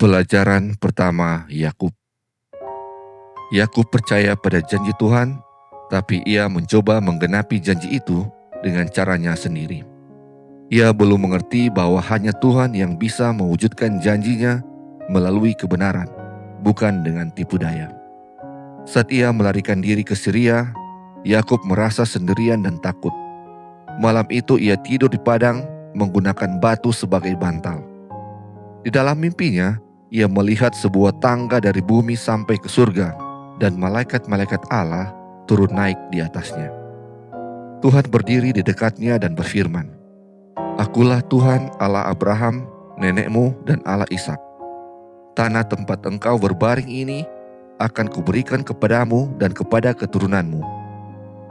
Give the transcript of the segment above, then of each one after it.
Pelajaran pertama Yakub. Yakub percaya pada janji Tuhan, tapi ia mencoba menggenapi janji itu dengan caranya sendiri. Ia belum mengerti bahwa hanya Tuhan yang bisa mewujudkan janjinya melalui kebenaran, bukan dengan tipu daya. Saat ia melarikan diri ke Syria, Yakub merasa sendirian dan takut. Malam itu ia tidur di padang menggunakan batu sebagai bantal. Di dalam mimpinya, ia melihat sebuah tangga dari bumi sampai ke surga, dan malaikat-malaikat Allah turun naik di atasnya. Tuhan berdiri di dekatnya dan berfirman, "Akulah Tuhan Allah Abraham, nenekmu, dan Allah Ishak. Tanah tempat engkau berbaring ini akan kuberikan kepadamu dan kepada keturunanmu.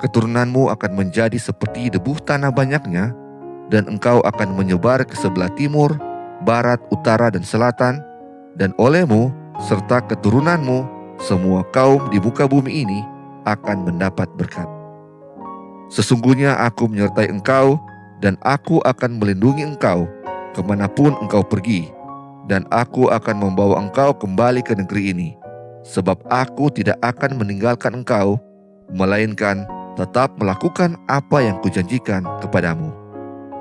Keturunanmu akan menjadi seperti debu tanah banyaknya, dan engkau akan menyebar ke sebelah timur, barat, utara, dan selatan, dan olehmu serta keturunanmu semua kaum di muka bumi ini akan mendapat berkat. Sesungguhnya aku menyertai engkau, dan aku akan melindungi engkau kemanapun engkau pergi, dan aku akan membawa engkau kembali ke negeri ini, sebab aku tidak akan meninggalkan engkau, melainkan tetap melakukan apa yang kujanjikan kepadamu."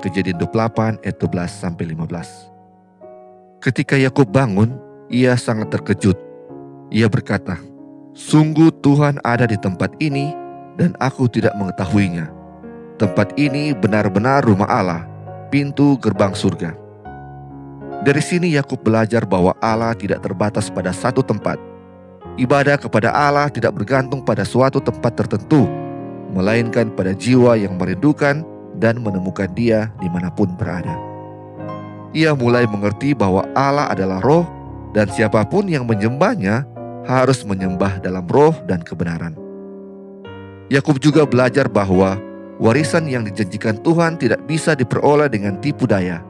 Kejadian 28 ayat 12-15. Ketika Yakub bangun, ia sangat terkejut. Ia berkata, "Sungguh Tuhan ada di tempat ini dan aku tidak mengetahuinya. Tempat ini benar-benar rumah Allah, pintu gerbang surga." Dari sini Yakub belajar bahwa Allah tidak terbatas pada satu tempat. Ibadah kepada Allah tidak bergantung pada suatu tempat tertentu, melainkan pada jiwa yang merindukan dan menemukan Dia dimanapun berada. Ia mulai mengerti bahwa Allah adalah roh, dan siapapun yang menyembahnya harus menyembah dalam roh dan kebenaran. Yakub juga belajar bahwa warisan yang dijanjikan Tuhan tidak bisa diperoleh dengan tipu daya.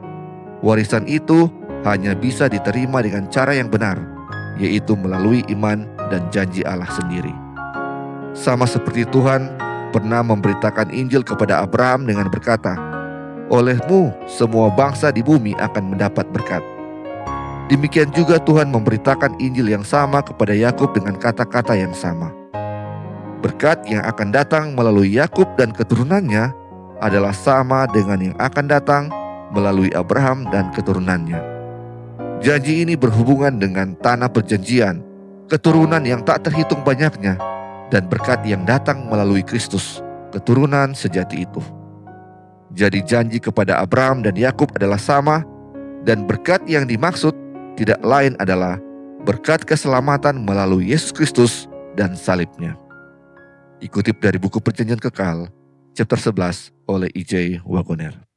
Warisan itu hanya bisa diterima dengan cara yang benar, yaitu melalui iman dan janji Allah sendiri. Sama seperti Tuhan pernah memberitakan Injil kepada Abraham dengan berkata, "Olehmu semua bangsa di bumi akan mendapat berkat." Demikian juga Tuhan memberitakan Injil yang sama kepada Yakub dengan kata-kata yang sama. Berkat yang akan datang melalui Yakub dan keturunannya adalah sama dengan yang akan datang melalui Abraham dan keturunannya. Janji ini berhubungan dengan tanah perjanjian, keturunan yang tak terhitung banyaknya, dan berkat yang datang melalui Kristus, keturunan sejati itu. Jadi janji kepada Abraham dan Yakub adalah sama, dan berkat yang dimaksud tidak lain adalah berkat keselamatan melalui Yesus Kristus dan salibnya. Dikutip dari buku Perjanjian Kekal, chapter 11 oleh E.J. Wagoner.